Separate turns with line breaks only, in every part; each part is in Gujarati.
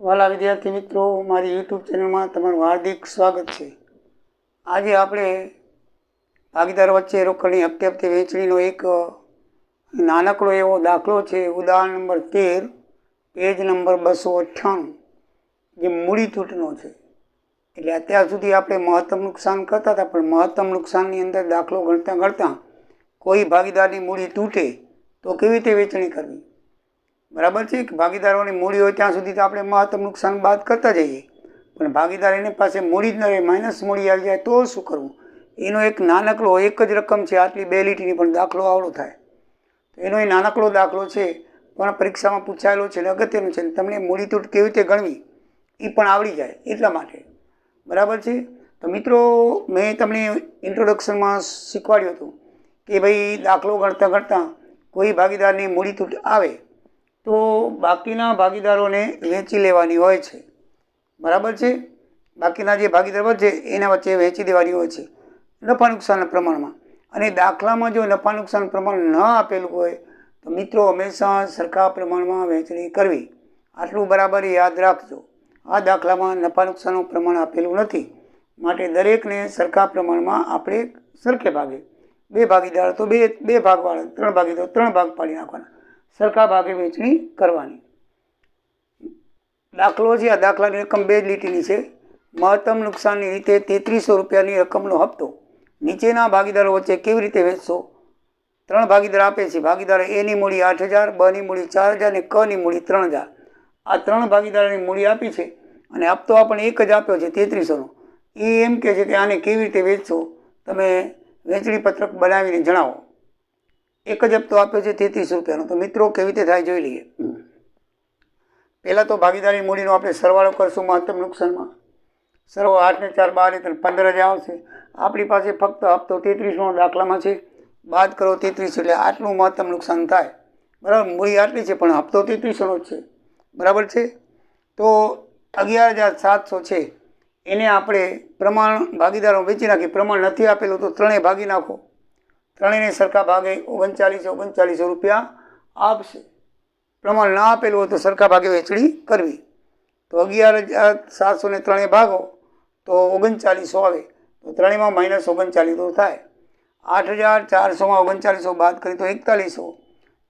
વાલા વિદ્યાર્થી મિત્રો, મારી યુટ્યુબ ચેનલમાં તમારું હાર્દિક સ્વાગત છે। આજે આપણે ભાગીદાર વચ્ચે રોકડની હપ્તે હપ્તે વહેંચણીનો એક નાનકડો એવો દાખલો છે। ઉદાહરણ નંબર 13, પેજ નંબર 298, જે મૂડી તૂટનો છે। એટલે અત્યાર સુધી આપણે મહત્તમ નુકસાન કરતા હતા, પણ મહત્તમ નુકસાનની અંદર દાખલો ગણતા ગણતા કોઈ ભાગીદારની મૂડી તૂટે તો કેવી રીતે વહેંચણી કરવી, બરાબર છે કે ભાગીદારોની મૂડી હોય ત્યાં સુધી તો આપણે મહત્તમ નુકસાન બાદ કરતા જઈએ, પણ ભાગીદાર એની પાસે મૂડી જ ન રહે, માઇનસ મૂડી આવી જાય તો શું કરવું? એનો એક નાનકડો એક જ રકમ છે, આટલી 2 લીટીની, પણ દાખલો આવડો થાય તો એનો એ નાનકડો દાખલો છે, પણ પરીક્ષામાં પૂછાયેલો છે અને અગત્યનું છે। તમને મૂડી તૂટ કેવી રીતે ગણવી એ પણ આવડી જાય એટલા માટે, બરાબર છે। તો મિત્રો, મેં તમને ઇન્ટ્રોડક્શનમાં શીખવાડ્યું હતું કે ભાઈ દાખલો ગણતા ગણતા કોઈ ભાગીદારની મૂડી તૂટ આવે તો બાકીના ભાગીદારોને વહેંચી લેવાની હોય છે, બરાબર છે। બાકીના જે ભાગીદાર વધે એના વચ્ચે વહેંચી દેવાની હોય છે નફા નુકસાનના પ્રમાણમાં। અને દાખલામાં જો નફા નુકસાન પ્રમાણ ન આપેલું હોય તો મિત્રો હંમેશા સરખા પ્રમાણમાં વહેંચણી કરવી, આટલું બરાબર યાદ રાખજો। આ દાખલામાં નફા નુકસાનનું પ્રમાણ આપેલું નથી, માટે દરેકને સરખા પ્રમાણમાં આપણે સરખે ભાગે, 2 ભાગીદાર તો બે ભાગવાળા, 3 ભાગીદાર 3 ભાગ પાડી નાખવાના, સરખા ભાગે વહેંચણી કરવાની। દાખલો છે, આ દાખલાની રકમ 2 લીટીની છે। મહત્તમ નુકસાનની રીતે 3300 રૂપિયાની રકમનો હપ્તો નીચેના ભાગીદારો વચ્ચે કેવી રીતે વહેંચશો? 3 ભાગીદાર આપે છે। ભાગીદાર એની મૂડી 8000, બની મૂડી 4000 અને કની મૂડી 3000। આ 3 ભાગીદારોની મૂડી આપી છે અને હપ્તો આપણને એક જ આપ્યો છે 3300નો। એ એમ કહે છે કે આને કેવી રીતે વહેંચશો, તમે વહેંચણી પત્રક બનાવીને જણાવો। એક જ હપ્તો આપ્યો છે 3300 રૂપિયાનો, તો મિત્રો કેવી રીતે થાય જોઈ લઈએ। પહેલાં તો ભાગીદારી મૂડીનો આપણે સરવાળો કરશું મહત્તમ નુકસાનમાં। સરવાળો 8 ને 4 12 એટલે 15000 આવશે। આપણી પાસે ફક્ત હપ્તો 3300નો દાખલામાં છે, બાદ કરો 3300 એટલે આટલું મહત્તમ નુકસાન થાય, બરાબર। મૂડી આટલી છે પણ હપ્તો 3300નો જ છે, બરાબર છે। તો 11700 છે એને આપણે પ્રમાણ ભાગીદારો વેચી નાખીએ। પ્રમાણ નથી આપેલું તો ત્રણેય ભાગી નાખો, ત્રણેયને સરખા ભાગે 3900 રૂપિયા આપશે। પ્રમાણ ના આપેલું હોય તો સરખા ભાગે વહેંચણી કરવી। તો 11700 ને ત્રણેય ભાગો તો 3900 આવે, તો ત્રણેયમાં માઇનસ 39 તો થાય। 8400માં 3900 બાદ કરી તો 4100,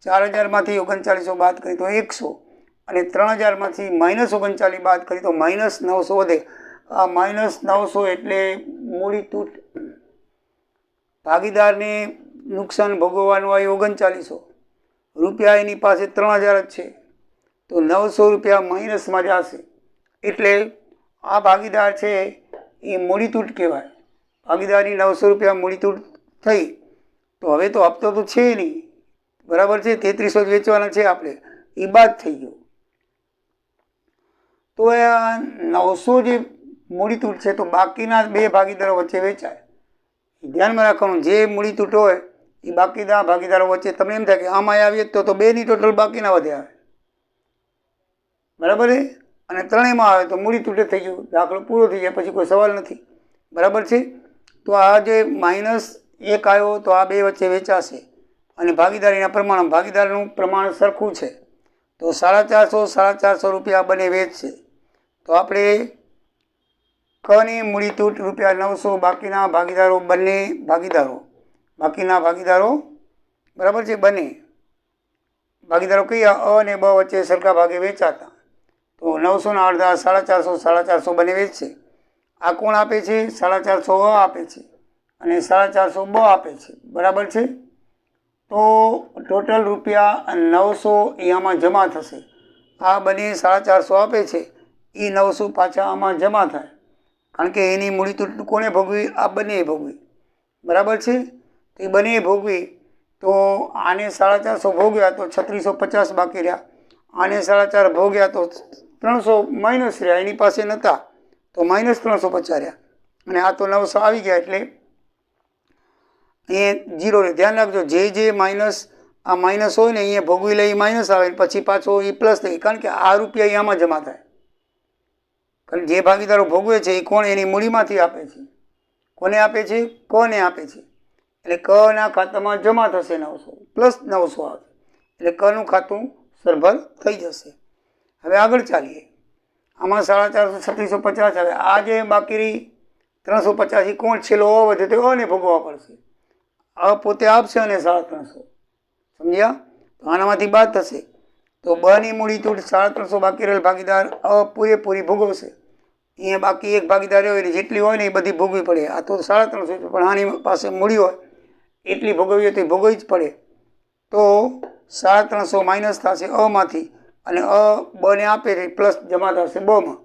4000માંથી 3900 બાદ કરી તો 100 અને 3000માંથી માઇનસ 39 બાદ કરી તો માઇનસ 900 વધે। આ માઇનસ 900 એટલે મૂડી તૂટ। ભાગીદારને નુકસાન ભોગવવાનું આવ્યું 3900 રૂપિયા, એની પાસે 3000 જ છે, તો 900 રૂપિયા માઇનસમાં જશે, એટલે આ ભાગીદાર છે એ મૂડી તૂટ કહેવાય। ભાગીદારની 900 રૂપિયા મૂડી તૂટ થઈ, તો હવે તો હપ્તો તો છે નહીં, બરાબર છે, 3300 જ વેચવાના છે આપણે, એ બાદ થઈ ગયો। તો આ 900 જે મૂડી તૂટ છે તો બાકીના 2 ભાગીદારો વચ્ચે વેચાય। ધ્યાનમાં રાખવાનું, જે મૂડી તૂટ હોય એ બાકીના ભાગીદારો વચ્ચે, તમને એમ થાય કે આમાં આવીએ તો 2ની ટોટલ બાકીના વધે આવે, બરાબર છે। અને ત્રણેયમાં આવે તો મૂડી તૂટે થઈ ગયું, દાખલો પૂરો થઈ જાય, પછી કોઈ સવાલ નથી, બરાબર છે। તો આ જે માઇનસ 1 આવ્યો તો આ 2 વચ્ચે વેચાશે અને ભાગીદારીના પ્રમાણ, ભાગીદારનું પ્રમાણ સરખું છે તો 450 રૂપિયા બને વેચશે। તો આપણે કની મૂડી તૂટ રૂપિયા 900, બાકીના ભાગીદારો બંને બાકીના ભાગીદારો, બરાબર છે, બંને ભાગીદારો કયા? અ અને બ વચ્ચે સરખા ભાગે વેચાતા, તો 900ના અડધા 450 બંને વેચશે। આ કોણ આપે છે? 450 અ આપે છે અને 450 બ આપે છે, બરાબર છે। તો ટોટલ રૂપિયા 900 એ આમાં જમા થશે। આ બંને 450 આપે છે, એ 900 પાછા આમાં જમા થાય, કારણ કે એની મૂડી તૂટ કોને ભોગવી? આ બંને ભોગવી, બરાબર છે। તો એ બંને ભોગવી, તો આને 450 ભોગ્યા તો 3650 બાકી રહ્યા, આને 450 ભોગ્યા તો 300 માઇનસ રહ્યા, એની પાસે નહોતા તો માઇનસ 350 રહ્યા, અને આ તો 900 આવી ગયા એટલે એ 0 રહે। ધ્યાન રાખજો, જે માઇનસ, આ માઇનસ હોય ને અહીંયા ભોગવી લઈ માઇનસ આવે, પછી પાછો એ પ્લસ થઈ, કારણ કે આ રૂપિયા આમાં જમા થાય, કારણ જે ભાગીદારો ભોગવે છે એ કોણ? એની મૂડીમાંથી આપે છે। કોને આપે છે? કને આપે છે, એટલે કના ખાતામાં જમા થશે 900 પ્લસ 900 આવે, એટલે કનું ખાતું સરભર થઈ જશે। હવે આગળ ચાલીએ। આમાં 450 3650 આવે. આ જે બાકી રહી 350 કોણ છેલ્લો વધે તો અને ભોગવવા પડશે. અ પોતે આપશે અને 350 સમજ્યા. તો આનામાંથી બાદ થશે તો બની મૂડી તૂટ 350 બાકી રહેલ ભાગીદાર અ પૂરેપૂરી ભોગવશે. અહીંયા બાકી એક ભાગીદાર હોય ને જેટલી હોય ને એ બધી ભોગવી પડે. આ તો 350 પણ આની પાસે મૂડી હોય એટલી ભોગવવી હોય તો ભોગવવી જ પડે. તો 350 માઇનસ થશે અમાંથી અને અ બને આપે છે પ્લસ જમા થશે બમાં.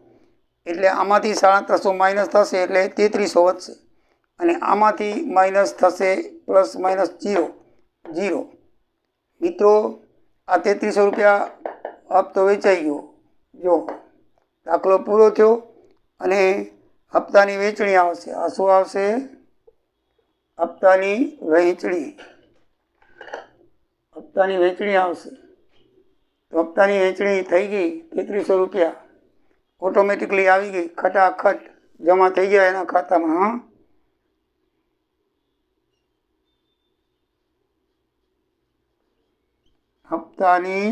એટલે આમાંથી 350 માઇનસ થશે એટલે 3300 વધશે અને આમાંથી માઇનસ થશે પ્લસ માઇનસ 0. મિત્રો આ 3300 રૂપિયા હપ્તો વેચાઈ ગયો. જો દાખલો પૂરો થયો અને હપ્તાની વહેંચણી આવશે. આ શું આવશે? હપ્તાની વહેંચણી. હપ્તાની વહેંચણી આવશે. તો હપ્તાની વહેંચણી થઈ ગઈ 3300 રૂપિયા ઓટોમેટિકલી આવી ગઈ, ખટાખટ જમા થઈ ગયા એના ખાતામાં. હા, હપ્તાની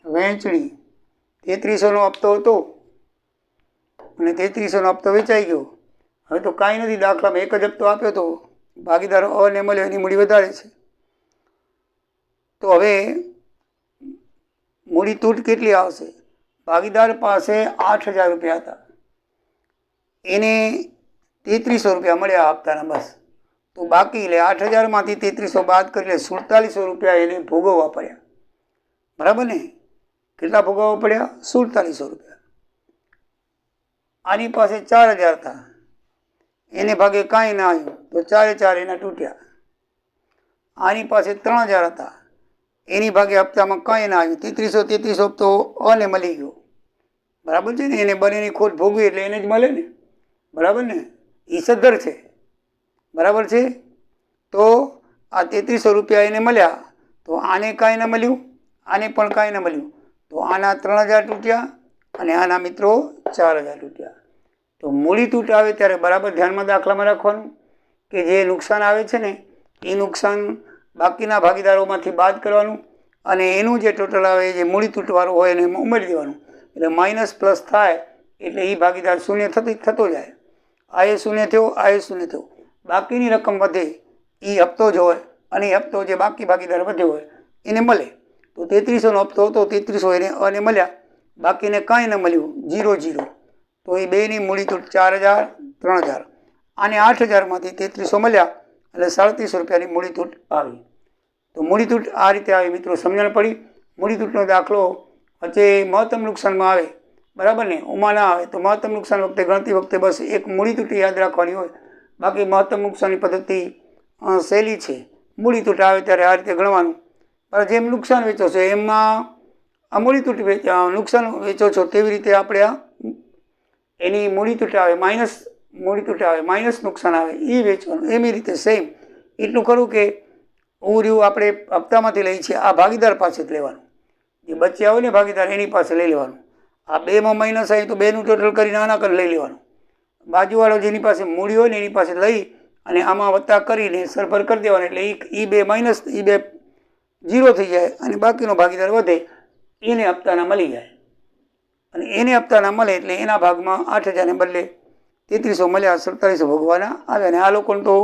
વહેંચણી 3300નો હપ્તો હતો અને 3300નો હપ્તો વેચાઈ ગયો. હવે તો કાંઈ નથી, દાખલામાં એક જ હપ્તો આપ્યો તો ભાગીદાર અને મળ્યો એની મૂડી વધારે છે. તો હવે મૂડી તૂટ કેટલી આવશે? ભાગીદાર પાસે 8000 રૂપિયા હતા, એને 3300 રૂપિયા મળ્યા હપ્તાના બસ. તો બાકી એટલે 8000માંથી 3300 બાદ કરી લે 4700 રૂપિયા એને ભોગવવા પડ્યા. બરાબર ને? કેટલા ભોગવવા પડ્યા? 4700 રૂપિયા. આની પાસે 4000 હતા, એને ભાગે કાંઈ ના આવ્યું તો 4 એના તૂટ્યા. આની પાસે 3000 હતા, એની ભાગે હપ્તામાં કાંઈ ના આવ્યું. 3300 હપ્તો અને મળી ગયો. બરાબર છે ને? એને બંનેની ખોટ ભોગવી એટલે એને જ મળે ને. બરાબર ને? એ સદ્ધર છે. બરાબર છે? તો આ 3300 રૂપિયા એને મળ્યા તો આને કાંઈ ન મળ્યું, આને પણ કાંઈ ન મળ્યું. તો આના 3000 તૂટ્યા અને આના મિત્રો 4000 તૂટ્યા. તો મૂડી તૂટ આવે ત્યારે બરાબર ધ્યાનમાં દાખલામાં રાખવાનું કે જે નુકસાન આવે છે ને એ નુકસાન બાકીના ભાગીદારોમાંથી બાદ કરવાનું અને એનું જે ટોટલ આવે જે મૂડી તૂટવાળું હોય એને ઉમેરી દેવાનું. એટલે માઇનસ પ્લસ થાય એટલે એ ભાગીદાર શૂન્ય થતો જાય. આ એ શૂન્ય થયો, આ એ શૂન્ય થયો. બાકીની રકમ વધે એ હપ્તો જ હોય અને એ હપ્તો જે બાકી ભાગીદાર વધ્યો હોય એને મળે. તો 3300નો હપ્તો હતો, 3300 એને અને મળ્યા, બાકીને કાંઈ ન મળ્યું, 0. તો એ બેની મૂડી તૂટ 4000 3000. આને 8000માંથી 3300 મળ્યા એટલે 3700 રૂપિયાની મૂડી તૂટ આવી. તો મૂડી તૂટ આ રીતે આવી. મિત્રો સમજણ પડી? મૂડી તૂટનો દાખલો વચ્ચે મહત્તમ નુકસાનમાં આવે, બરાબર ને? ઓમાં ના આવે. તો મહત્તમ નુકસાન વખતે ગણતી વખતે બસ એક મૂડી તૂટી યાદ રાખવાની હોય. બાકી મહત્તમ નુકસાનની પદ્ધતિ સહેલી છે. મૂડી તૂટ આવે ત્યારે આ રીતે ગણવાનું. પણ જેમ નુકસાન વેચો છો એમાં આ મૂડી તૂટ નુકસાન વેચો છો તેવી રીતે આપણે આ એની મૂડી તૂટ આવે માઇનસ મૂડી તૂટ આવે માઇનસ નુકસાન આવે એ વેચવાનું. એવી રીતે સેમ એટલું ખરું કે રહ્યું આપણે હપ્તામાંથી લઈએ છીએ, આ ભાગીદાર પાસે જ લેવાનું. જે બચ્યા હોય ને ભાગીદાર એની પાસે લઈ લેવાનું. આ બેમાં માઇનસ આવે તો બેનું ટોટલ કરીને આના કરી લઈ લેવાનું. બાજુવાળો જેની પાસે મૂડી હોય ને એની પાસે લઈ અને આમાં વત્તા કરીને સરભર કરી દેવાનું. એટલે એ બે માઇનસ એ બે 0 થઈ જાય અને બાકીનો ભાગીદાર વધે એને હપ્તાના મળી જાય. અને એને હપ્તાના મળે એટલે એના ભાગમાં 8000ને બદલે 3300 મળ્યા, 4700 ભોગવાના આવે. અને આ લોકોને તો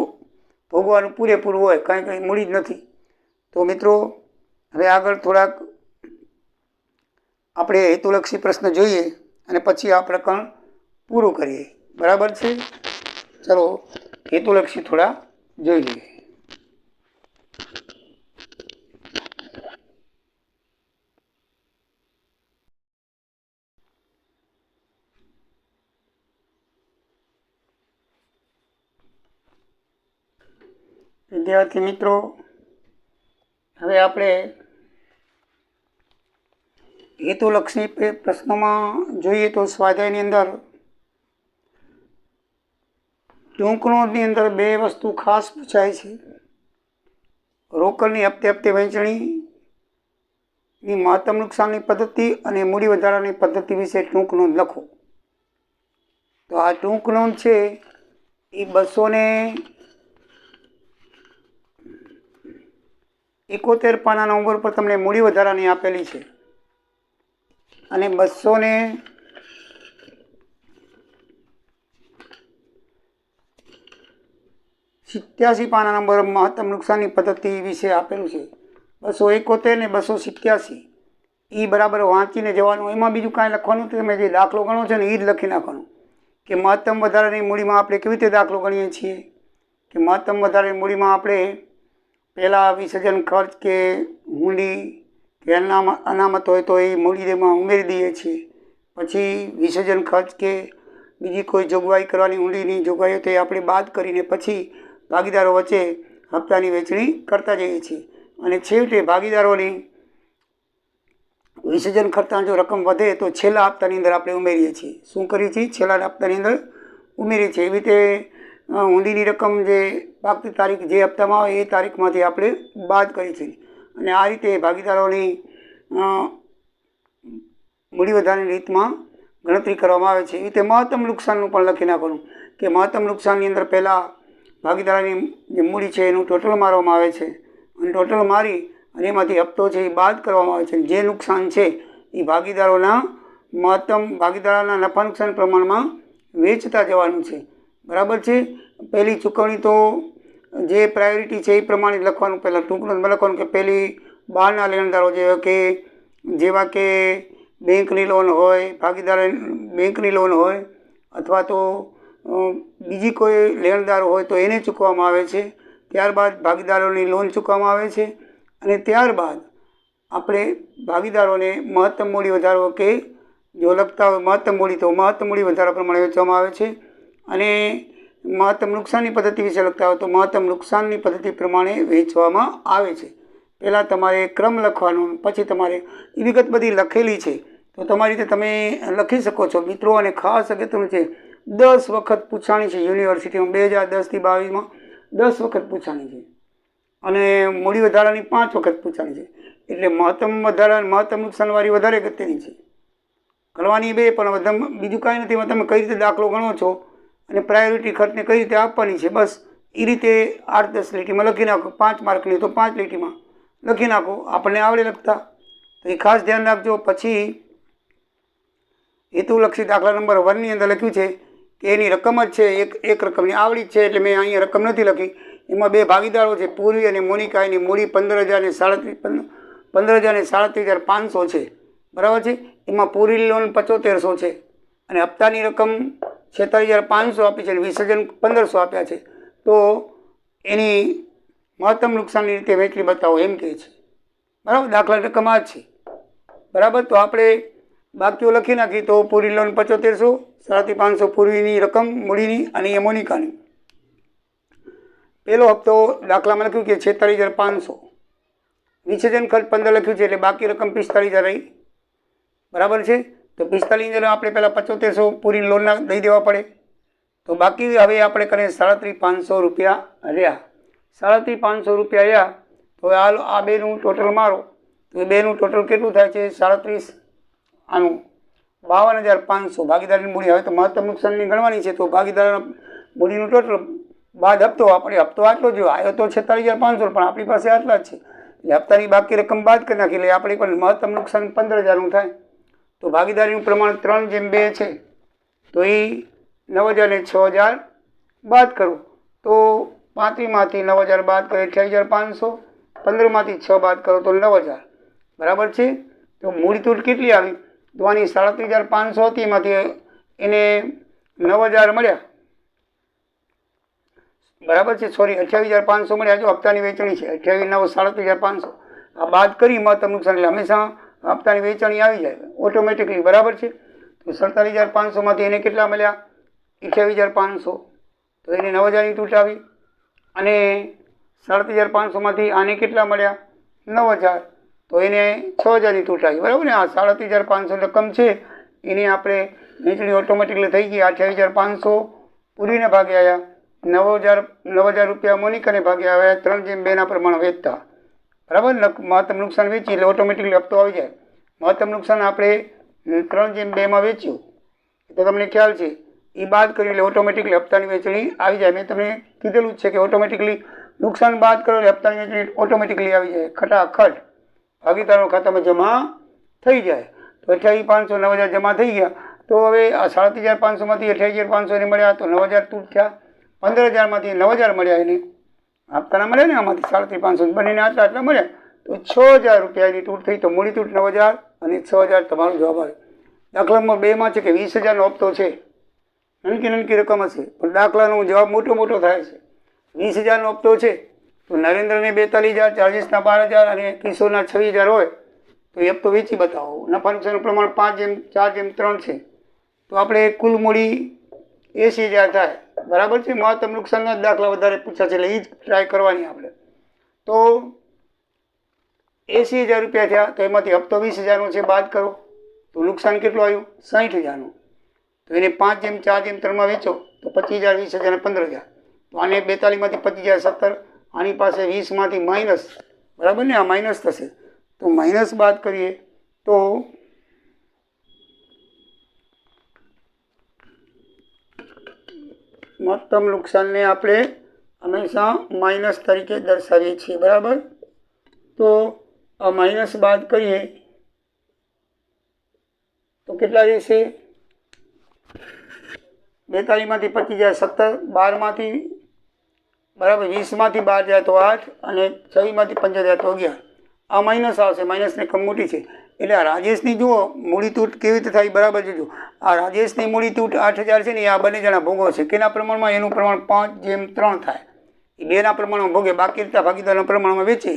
ભોગવાનું પૂરેપૂરું હોય, કંઈ મૂડી જ નથી. તો મિત્રો હવે આગળ થોડાક આપણે હેતુલક્ષી પ્રશ્ન જોઈએ અને પછી આ પ્રકરણ પૂરું કરીએ. બરાબર છે? ચલો હેતુલક્ષી થોડા જોઈએ. વિદ્યાર્થી મિત્રો, હવે આપણે હેતુલક્ષી પ્રશ્નોમાં જોઈએ તો સ્વાધ્યાયની અંદર ટૂંક નોંધની અંદર 2 વસ્તુ ખાસ પૂછાય છે. રોકડની હપ્તે વહેંચણીની મહત્તમ નુકસાનની પદ્ધતિ અને મૂડી વધારાની પદ્ધતિ વિશે ટૂંક નોંધ લખો. તો આ ટૂંક નોંધ છે એ 271 પાનાના નંબર પર તમને મૂડી વધારાની આપેલી છે. અને 287 પાના નંબર મહત્તમ નુકસાનની પદ્ધતિ વિશે આપેલું છે. 271 ને 287 એ બરાબર વાંચીને જવાનું. એમાં બીજું કાંઈ લખવાનું તમે જે દાખલો ગણો છો ને એ જ લખી નાખવાનું કે મહત્તમ વધારાની મૂડીમાં આપણે કેવી રીતે દાખલો ગણીએ છીએ કે મહત્તમ વધારાની મૂડીમાં આપણે પહેલાં વિસર્જન ખર્ચ કે હુંડી કે અનામત હોય તો એ મૂડીમાં ઉમેરી દઈએ છીએ. પછી વિસર્જન ખર્ચ કે બીજી કોઈ જોગવાઈ કરવાની હુંડીની જોગવાઈઓ તે આપણે બાદ કરીને પછી ભાગીદારો વચ્ચે હપ્તાની વહેંચણી કરતા જઈએ છીએ. અને છેવટે ભાગીદારોની વિસર્જન ખર્ચની જો રકમ વધે તો છેલ્લા હપ્તાની અંદર આપણે ઉમેરીએ છીએ. શું કરીએ છીએ? છેલ્લા હપ્તાની અંદર ઉમેરીએ છીએ. એવી રીતે હુંડીની રકમ જે પાકતી તારીખ જે હપ્તામાં આવે એ તારીખમાંથી આપણે બાદ કરી છે. અને આ રીતે ભાગીદારોની મૂડી વધારાની રીતમાં ગણતરી કરવામાં આવે છે. એવી રીતે મહત્તમ નુકસાનનું પણ લખી નાખવાનું કે મહત્તમ નુકસાનની અંદર પહેલાં ભાગીદારોની જે મૂડી છે એનું ટોટલ મારવામાં આવે છે અને ટોટલ મારી અને એમાંથી હપ્તો છે એ બાદ કરવામાં આવે છે. જે નુકસાન છે એ ભાગીદારોના નફા નુકસાન પ્રમાણમાં વેચતા જવાનું છે. બરાબર છે. પહેલી ચૂકવણી તો જે પ્રાયોરિટી છે એ પ્રમાણે લખવાનું. પહેલાં ટૂંકમાં લખવાનું કે પહેલી બહારના લેણદારો જેવા કે બેંકની લોન હોય, ભાગીદાર બેંકની લોન હોય અથવા તો બીજી કોઈ લેણદાર હોય તો એને ચૂકવવામાં આવે છે. ત્યારબાદ ભાગીદારોની લોન ચૂકવવામાં આવે છે અને ત્યારબાદ આપણે ભાગીદારોને મહત્તમ મૂડી વધારો કે જો લખતા હોય મહત્તમ મૂડી તો મહત્તમ મૂડી વધારા પ્રમાણે વેચવામાં આવે છે. અને મહત્તમ નુકસાનની પદ્ધતિ વિશે લખતા હોય તો મહત્તમ નુકસાનની પદ્ધતિ પ્રમાણે વહેંચવામાં આવે છે. પહેલાં તમારે ક્રમ લખવાનો, પછી તમારે એ વિગત બધી લખેલી છે તો તમારી રીતે તમે લખી શકો છો મિત્રો. અને ખાસ અગત્યનું છે 10 વખત પૂછાણી છે યુનિવર્સિટીમાં 2010થી 22માં 10 વખત પૂછાણી છે અને મૂડી વધારાની 5 વખત પૂછાણી છે. એટલે મહત્તમ નુકસાનવાળી વધારે અગત્યની છે. કરવાની બે પણ બીજું કાંઈ નથી. તમે કઈ રીતે દાખલો ગણો છો અને પ્રાયોરિટી ખર્ચને કઈ રીતે આપવાની છે બસ એ રીતે 8-10 લીટીમાં લખી નાખો. 5 માર્કની તો 5 લીટીમાં લખી નાખો. આપણને આવડે લખતા તો એ ખાસ ધ્યાન રાખજો. પછી હેતુલક્ષી દાખલા નંબર 1ની અંદર લખ્યું છે કે એની રકમ જ છે એક રકમની આવડી જ છે એટલે મેં અહીંયા રકમ નથી લખી. એમાં બે ભાગીદારો છે પૂર્વી અને મોનિકા. એની મૂડી 15,37,500 છે. બરાબર છે. એમાં પૂરી લોન 7500 છે અને હપ્તાની રકમ 46,500 આપી છે અને વિસર્જન 1500 આપ્યા છે. તો એની મહત્તમ નુકસાનની રીતે વહેંચણી બતાવો એમ કહે છે. બરાબર. દાખલા રકમ આ જ છે. બરાબર. તો આપણે બાકીઓ લખી નાખી તો પૂરી લોન 7500, 500 પૂર્વીની રકમ મૂડીની અને એ મોનિકાની. પહેલો હપ્તો દાખલામાં લખ્યું કે 46,500, વિસર્જન ખર્ચ 15 લખ્યું છે એટલે બાકી રકમ 45,000 રહી. બરાબર છે. તો 45,000 આપણે પહેલાં 7500 પૂરી લોનના દઈ દેવા પડે. તો બાકી હવે આપણે કરીએ 37,500 રૂપિયા રહ્યા. 37,500 રૂપિયા રહ્યા તો આ બેનું ટોટલ મારો તો એ બેનું ટોટલ કેટલું થાય છે? 37 આનું 52,500 ભાગીદારની મૂડી. હવે તો મહત્તમ નુકસાનની ગણવાની છે તો ભાગીદારના મૂડીનું ટોટલ બાદ હપ્તો. આપણે હપ્તો આટલો જ આવ્યો તો 46,500 પણ આપણી પાસે આટલા જ છે એટલે હપ્તાની બાકી રકમ બાદ કરી નાખી એટલે આપણી પાસે મહત્તમ નુકસાન 15,000નું થાય. તો ભાગીદારીનું પ્રમાણ 3:2 છે તો એ 9,000 ને 6,000 બાદ કરો તો 35માંથી 9,000 બાદ કરો 28,500, 15માંથી 6 બાદ કરો તો 9,000. બરાબર છે. તો મૂડી તૂટ કેટલી આવી? તો આની 37,500 હતી એમાંથી એને 9,000 મળ્યા. બરાબર છે. સોરી 28,500 મળ્યા. જો હપ્તાની વેચણી છે 28 9 37,500 આ બાદ કરી મહત્તમ નુકસાન એટલે હંમેશા હપ્તાની વેચણી આવી જાય ઓટોમેટિકલી. બરાબર છે. તો 47,500માંથી એને કેટલા મળ્યા? 28,500. તો એને 9,000ની તૂટ આવી અને 37,500માંથી આને કેટલા મળ્યા? 9,000. તો એને 6,000ની તૂટ આવી. બરાબર ને. આ 37,500 રકમ છે એની આપણે વેચણી ઓટોમેટિકલી થઈ ગઈ. 28,500 પૂરીને ભાગે આવ્યા, 9,000 રૂપિયા મોનિકાને ભાગે આવ્યા. 3:2ના પ્રમાણે વેચતા. બરાબર. મહત્તમ નુકસાન વેચી એટલે ઓટોમેટિકલી હપ્તો આવી જાય. મહત્તમ નુકસાન આપણે 3:2માં વેચ્યું તો તમને ખ્યાલ છે એ બાદ કર્યું એટલે ઓટોમેટિકલી હપ્તાની વેચણી આવી જાય. મેં તમને કીધેલું જ છે કે ઓટોમેટિકલી નુકસાન બાદ કરો એટલે હપ્તાની વેચણી ઓટોમેટિકલી આવી જાય. ખટાખટ ભાગીદારોના ખાતામાં જમા થઈ જાય. તો 28,500 9,000 જમા થઈ ગયા. તો હવે આ 37,500માંથી 28,500 એને મળ્યા તો 9,000 તૂટ થયા. 15,000માંથી 9,000 મળ્યા એને આપતાના મળ્યા ને આમાંથી 37,500 બંનેને આટલા મળ્યા તો 6,000 રૂપિયાની તૂટ થઈ. તો મૂડી તૂટ 9,000 અને 6,000 તમારો જવાબ આવે. દાખલા નંબર 2માં છે કે 20,000નો હપ્તો છે. નનકી રકમ હશે પણ દાખલાનો જવાબ મોટો થાય છે. 20,000નો હપ્તો છે તો નરેન્દ્રને 42,000, ચાર્જીસના 12,000 અને કિશોરના 26,000 હોય તો એ હપ્તો વેચી બતાવો. નફા નુકસાનનું પ્રમાણ 5:4:3 છે તો આપણે કુલ મૂડી 80,000 થાય. બરાબર છે. મહત્તમ નુકસાનના દાખલા વધારે પૂછ્યા છે એટલે એ જ ટ્રાય કરવાની આપણે. તો 80,000 રૂપિયા થયા તો એમાંથી હપ્તો 20,000નો છે બાદ કરો તો નુકસાન કેટલું આવ્યું 60,000નું. તો એને 5:4:3 વેચો તો 25,000, 20,000 અને 15,000. તો આને 42માંથી 25,000 17, આની પાસે 20માંથી માઇનસ. બરાબર ને, આ માઇનસ થશે તો માઇનસ બાદ કરીએ તો મહત્તમ નુકસાનને આપણે હંમેશા માઇનસ તરીકે દર્શાવીએ છીએ. બરાબર, તો આ માઇનસ બાદ કરીએ તો કેટલા રહેશે 42માંથી 25,000 17, 12માંથી બરાબર 20માંથી 12 જાય તો 8 અને 26માંથી 5 જાય તો 11. આ માઇનસ આવશે. માઇનસની રકમ મોટી છે એટલે આ રાજેશની જુઓ મૂડી તૂટ કેવી રીતે થાય. બરાબર જોજો. આ રાજેશની મૂડી તૂટ 8,000 છે ને એ આ બંને જણા ભોગવો છે. કેના પ્રમાણમાં? એનું પ્રમાણ 5:3 થાય. એ બેના પ્રમાણમાં ભોગે, બાકી રહેતા ભાગીદારના પ્રમાણમાં વેચે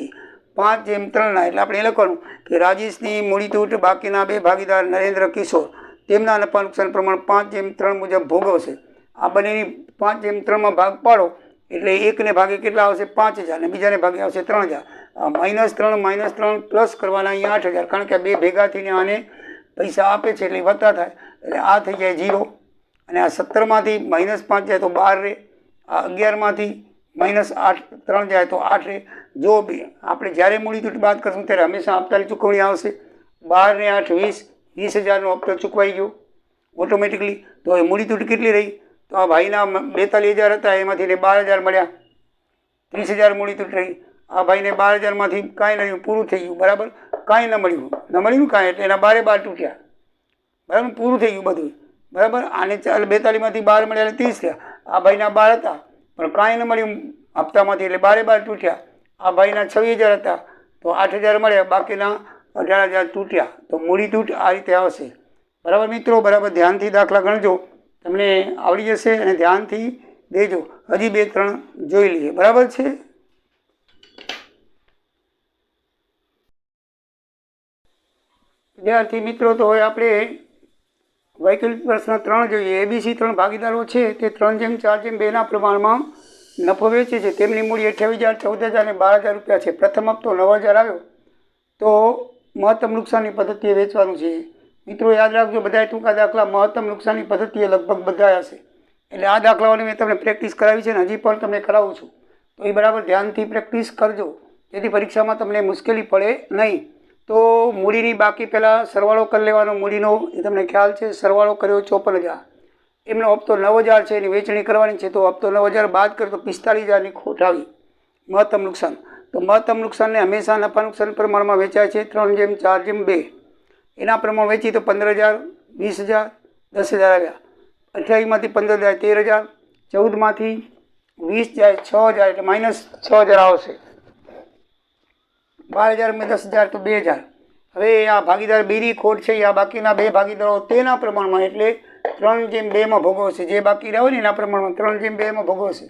5:3 એટલે આપણે એ લખવાનું કે રાજેશની મૂડી તૂટ બાકીના બે ભાગીદાર નરેન્દ્ર, કિશોર તેમના નફા નુકસાન પ્રમાણ 5:3 મુજબ ભોગવશે. આ બંનેની 5:3માં ભાગ પાડો એટલે એકને ભાગે કેટલા આવશે 5,000 અને બીજાને ભાગે આવશે 3,000. -3 પ્લસ કરવાના અહીંયા 8,000 કારણ કે બે ભેગા થઈને આને પૈસા આપે છે એટલે વત્તા થાય એટલે આ થઈ જાય 0 અને આ 17માંથી -5 જાય તો 12 રહે. આ 11માંથી -3 જાય તો 8 રહે. જો આપણે જ્યારે મૂડી તૂટ બાદ કરશું ત્યારે હંમેશા હપ્તાની ચૂકવણી આવશે. 12 ને 8 20, 20,000નો હપ્તો ચૂકવાઈ ગયો ઓટોમેટિકલી. તો એ મૂડી તૂટ કેટલી રહી? તો આ ભાઈના 42,000 હતા એમાંથી 12,000 મળ્યા, 30,000 મૂડી તૂટ રહી. આ ભાઈને 12,000માંથી કાંઈ નહીં, પૂરું થઈ ગયું. બરાબર, કાંઈ ન મળ્યું કાંઈ એટલે એના 12 તૂટ્યા. બરાબર, પૂરું થઈ ગયું બધું. બરાબર, આને 42માંથી 12 મળ્યા એટલે 30 થયા. આ ભાઈના 12 હતા પણ કાંઈ ન મળ્યું હપ્તામાંથી એટલે 12 તૂટ્યા. આ ભાઈના 26,000 હતા તો 8,000 મળ્યા, બાકીના 18,000 તૂટ્યા. તો મૂડી તૂટ આ રીતે આવશે. બરાબર મિત્રો, બરાબર ધ્યાનથી દાખલા ગણજો, તમને આવડી જશે અને ધ્યાનથી દેજો. હજી 2-3 જોઈ લઈએ. બરાબર છે. વિદ્યાર્થી મિત્રો, તો હવે આપણે વૈકલ્પિક પ્રશ્ન 3 જોઈએ. ABC 3 ભાગીદારો છે તે 3:4:2 પ્રમાણમાં નફો વેચે છે. તેમની મૂડી 28,000, 14,000 અને 12,000 રૂપિયા છે. પ્રથમ હપ્તો 9,000 આવ્યો તો મહત્તમ નુકસાનની પદ્ધતિએ વેચવાનું છે. મિત્રો યાદ રાખજો, બધા ટૂંકા દાખલા મહત્તમ નુકસાનની પદ્ધતિએ લગભગ બધા હશે. એટલે આ દાખલાઓની મેં તમને પ્રેક્ટિસ કરાવી છે ને હજી પણ તમને કરાવું છું. તો એ બરાબર ધ્યાનથી પ્રેક્ટિસ કરજો જેથી પરીક્ષામાં તમને મુશ્કેલી પડે નહીં. તો મૂડીની બાકી પહેલાં સરવાળો કરી લેવાનો મૂડીનો, એ તમને ખ્યાલ છે. સરવાળો કર્યો 54,000, એમનો હપ્તો 9,000 છે, એની વેચણી કરવાની છે. તો હપ્તો 9,000 બાદ કરો તો 45,000ની ખોટ આવી. મહત્તમ નુકસાન. તો મહત્તમ નુકસાનને હંમેશા નફા નુકસાન પ્રમાણમાં વેચાય છે 3:4:2. એના પ્રમાણ વેચી તો 15,000, 20,000, 10,000 આવ્યા. 28માંથી 15 જાય 13,000, 14માંથી 20 જાય 6,000 એટલે -6,000 આવશે. 12,000 માં 10,000 તો 2,000. હવે આ ભાગીદાર બેની ખોટ છે આ બાકીના બે ભાગીદારો તેના પ્રમાણમાં એટલે 3:2 ભોગવશે. જે બાકી રહ્યા હોય ને એના પ્રમાણમાં 3:2 ભોગવશે.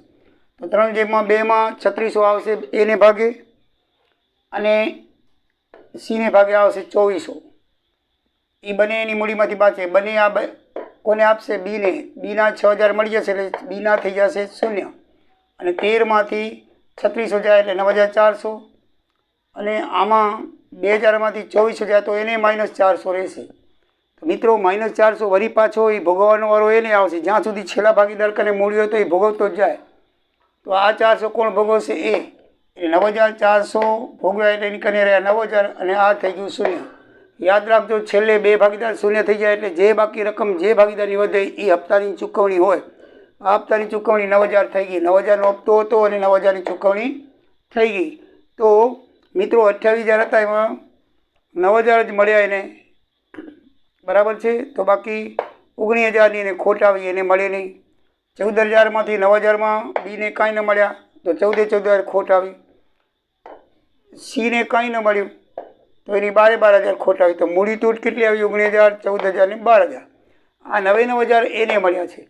તો 3:2 3600 આવશે એને ભાગે અને સીને ભાગે આવશે 2400. એ બંને એની મૂડીમાંથી પાછે બંને આ કોને આપશે? બીને. બીના 6,000 મળી જશે એટલે બીના થઈ જશે 0 અને 13માંથી 3600 જાય એટલે 9,400 અને આમાં 2,000માંથી 2400 જાય તો એને -400 રહેશે. તો મિત્રો -400 વળી પાછો એ ભોગવવાનો વારો એને આવશે. જ્યાં સુધી છેલ્લા ભાગીદાર કને મૂડી હોય તો એ ભોગવતો જ જાય. તો આ 400 કોણ ભોગવશે? એ. એટલે 9,400 ભોગવ્યા એટલે એની કને રહ્યા 9,000 અને આ થઈ ગયું 0. યાદ રાખજો, છેલ્લે બે ભાગીદાર 0 થઈ જાય એટલે જે બાકી રકમ જે ભાગીદારની વધે એ હપ્તાની ચૂકવણી હોય. આ હપ્તાની ચૂકવણી 9,000 થઈ ગઈ. 9,000નો હપ્તો હતો અને 9,000ની ચૂકવણી થઈ ગઈ. તો મિત્રો 28,000 હતા એમાં 9,000 જ મળ્યા એને બરાબર છે. તો બાકી 19,000ની એને ખોટ આવી, એને મળે નહીં. 14,000માંથી 9,000માં બીને કાંઈ ન મળ્યા તો 14,000 ખોટ આવી. સીને કાંઈ ન મળ્યું તો એની 12,000 ખોટ આવી. તો મૂડી તૂટ કેટલી આવી? 19,000, 14,000 ને 12,000. આ 9,000 એને મળ્યા છે.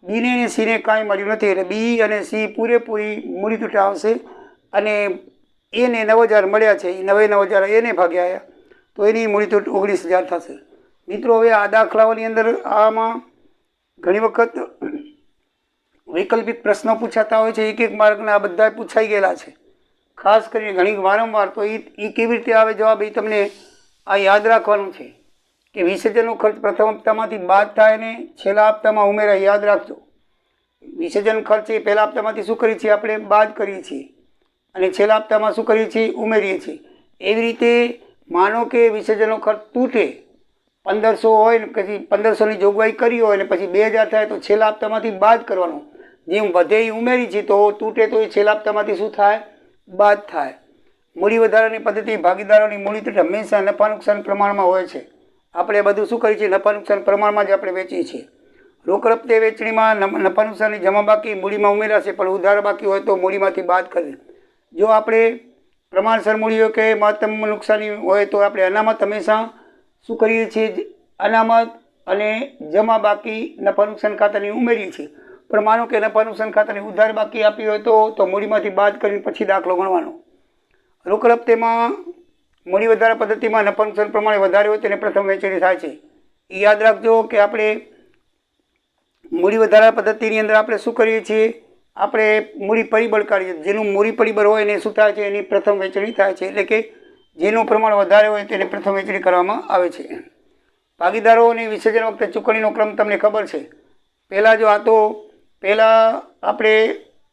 બીને અને સીને કાંઈ મળ્યું નથી, એટલે બી અને સી પૂરેપૂરી મૂડી તૂટ આવશે. અને એને 9,000 મળ્યા છે, એ 9,000 એને ભાગ્યા આવ્યા તો એની મૂડી તૂટ 19,000 થશે. મિત્રો, હવે આ દાખલાઓની અંદર આમાં ઘણી વખત વૈકલ્પિક પ્રશ્નો પૂછાતા હોય છે. એક એક માર્કના આ બધા પૂછાઈ ગયેલા છે, ખાસ કરીને ઘણી વારંવાર. તો એ કેવી રીતે આવે જવાબ, એ તમને આ યાદ રાખવાનું છે કે વિસર્જનનો ખર્ચ પ્રથમ હપ્તામાંથી બાદ થાય ને છેલ્લા હપ્તામાં ઉમેરાય. યાદ રાખજો, વિસર્જન ખર્ચ એ પહેલા હપ્તામાંથી શું કરીએ છીએ? આપણે બાદ કરીએ છીએ, અને છેલ્લા હપ્તામાં શું કરીએ છીએ? ઉમેરીએ છીએ. એવી રીતે માનો કે વિસર્જનનો ખર્ચ તૂટે 1,500 હોય ને પછી 1,500ની જોગવાઈ કરી હોય ને પછી 2,000 થાય તો છેલ્લા હપ્તામાંથી બાદ કરવાનો. જેમ વધે એ ઉમેરી છે તો તૂટે તો એ છેલ્લા હપ્તામાંથી શું થાય? બાદ થાય. મૂડી વધારાની પદ્ધતિ ભાગીદારોની મૂડી તૂટ હંમેશા નફા નુકસાન પ્રમાણમાં હોય છે. આપણે બધું શું કરીએ છીએ? નફા નુકસાન પ્રમાણમાં જ આપણે વેચીએ છીએ. રોકડ હપ્તે વેચણીમાં નફા નુકસાનની જમા બાકી મૂડીમાં ઉમેરાશે, પણ ઉધાર બાકી હોય તો મૂડીમાંથી બાદ કરે. જો આપણે પ્રમાણસર મૂડી હોય કે મહત્તમ નુકસાની હોય તો આપણે અનામત હંમેશા શું કરીએ છીએ? અનામત અને જમા બાકી નફા નુકસાન ખાતાની ઉમેરીએ છીએ. પણ માનો કે નફા નુકસાન ખાતાની ઉધાર બાકી આપી હોય તો મૂડીમાંથી બાદ કરીને પછી દાખલો ગણવાનો. રોકડ હપ્તેમાં મૂડી વધારા પદ્ધતિમાં નફા નુકસાન પ્રમાણે વધારે હોય તેને પ્રથમ વહેંચણી થાય છે. એ યાદ રાખજો કે આપણે મૂડી વધારા પદ્ધતિની અંદર આપણે શું કરીએ છીએ? આપણે મૂડી પરિબળ કાઢીએ. જેનું મૂડી પરિબળ હોય એને શું થાય છે? એની પ્રથમ વહેંચણી થાય છે. એટલે કે જેનું પ્રમાણ વધારે હોય તેને પ્રથમ વહેંચણી કરવામાં આવે છે. ભાગીદારોની વિસર્જન વખતે ચૂકવણીનો ક્રમ તમને ખબર છે. પહેલાં જો આ તો પહેલાં આપણે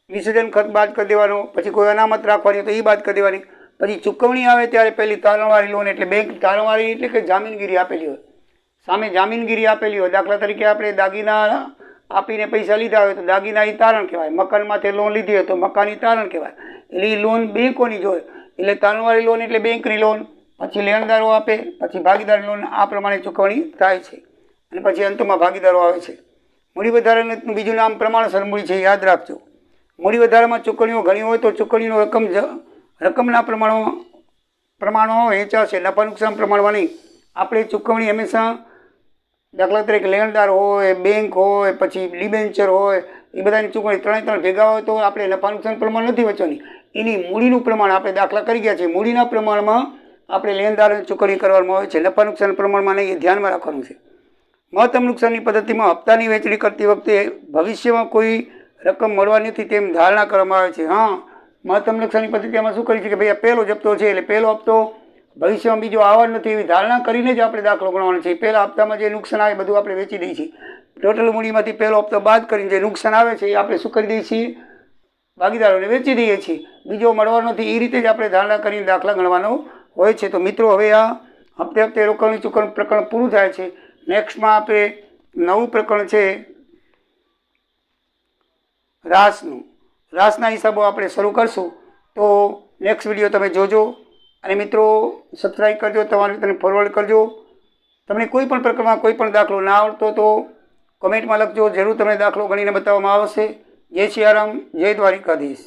વિસર્જન ખર્ચ બાદ કરી દેવાનો, પછી કોઈ અનામત રાખવાની તો એ બાદ કરી દેવાની. પછી ચૂકવણી આવે ત્યારે પહેલી તારણવાળી લોન, એટલે બેંક તારણવાળી એટલે કે જામીનગીરી આપેલી હોય, સામે જામીનગીરી આપેલી હોય. દાખલા તરીકે આપણે દાગીના આપીને પૈસા લીધા હોય તો દાગીના એ તારણ કહેવાય. મકાન માટે લોન લીધી હોય તો મકાનની તારણ કહેવાય. એટલે એ લોન બેંકોની જ હોય. એટલે તારણવાળી લોન એટલે બેંકની લોન, પછી લેણદારો આપે, પછી ભાગીદારી લોન. આ પ્રમાણે ચૂકવણી થાય છે અને પછી અંતમાં ભાગીદારો આવે છે. મૂડી વધારાનું બીજું નામ પ્રમાણસર મૂડી છે, યાદ રાખજો. મૂડી વધારામાં ચૂકવણીઓ ઘણી હોય તો ચૂકવણીનો રકમના પ્રમાણો વહેંચાશે, નફા નુકસાન પ્રમાણમાં નહીં. આપણે ચૂકવણી હંમેશા દાખલા તરીકે લેણદાર હોય, બેંક હોય, પછી ડિબેન્ચર હોય, એ બધાની ચૂકવણી ત્રણ ભેગા હોય તો આપણે નફા નુકસાન પ્રમાણ નથી વહેંચવાની. એની મૂડીનું પ્રમાણ આપણે દાખલા કરી ગયા છે. મૂડીના પ્રમાણમાં આપણે લેણદારોની ચૂકવણી કરવામાં આવે છે, નફા નુકસાન પ્રમાણમાં નહીં. એ ધ્યાનમાં રાખવાનું છે. મહત્તમ નુકસાનની પદ્ધતિમાં હપ્તાની વહેંચણી કરતી વખતે ભવિષ્યમાં કોઈ રકમ મળવાની નથી તેમ ધારણા કરવામાં આવે છે. હા, મહત્તમ નુકસાનની પદ્ધતિમાં શું કરી છે કે ભાઈ આ પહેલો જ હપ્તો છે એટલે પહેલો હપ્તો ભવિષ્યમાં બીજો આવવાનો નથી એવી ધારણા કરીને જ આપણે દાખલો ગણવાનો છે. પહેલા હપ્તામાં જે નુકસાન આવે બધું આપણે વેચી દઈએ છીએ. ટોટલ મૂડીમાંથી પહેલો હપ્તો બાદ કરીને જે નુકસાન આવે છે એ આપણે શું કરી દઈએ છીએ? ભાગીદારોને વેચી દઈએ છીએ. બીજો મળવાનો નથી. એ રીતે જ આપણે ધારણા કરીને દાખલા ગણવાનો હોય છે. તો મિત્રો, હવે આ હપ્તે હપ્તે રોકડની ચૂકવણી પ્રકરણ પૂરું થાય છે. નેક્સ્ટમાં આપણે નવું પ્રકરણ છે રાસનું. રાસના હિસાબો આપણે શરૂ કરશું. તો નેક્સ્ટ વિડીયો તમે જોજો અને મિત્રો સબસ્ક્રાઈબ કરજો, તમારા મિત્રને ફોરવર્ડ કરજો. તમને કોઈ પણ પ્રકારમાં કોઈ પણ દાખલો ના આવડતો તો કમેન્ટમાં લખજો, જરૂર તમને દાખલો ગણીને બતાવવામાં આવશે. જય સિયારામ, જય દ્વારિકાધીશ.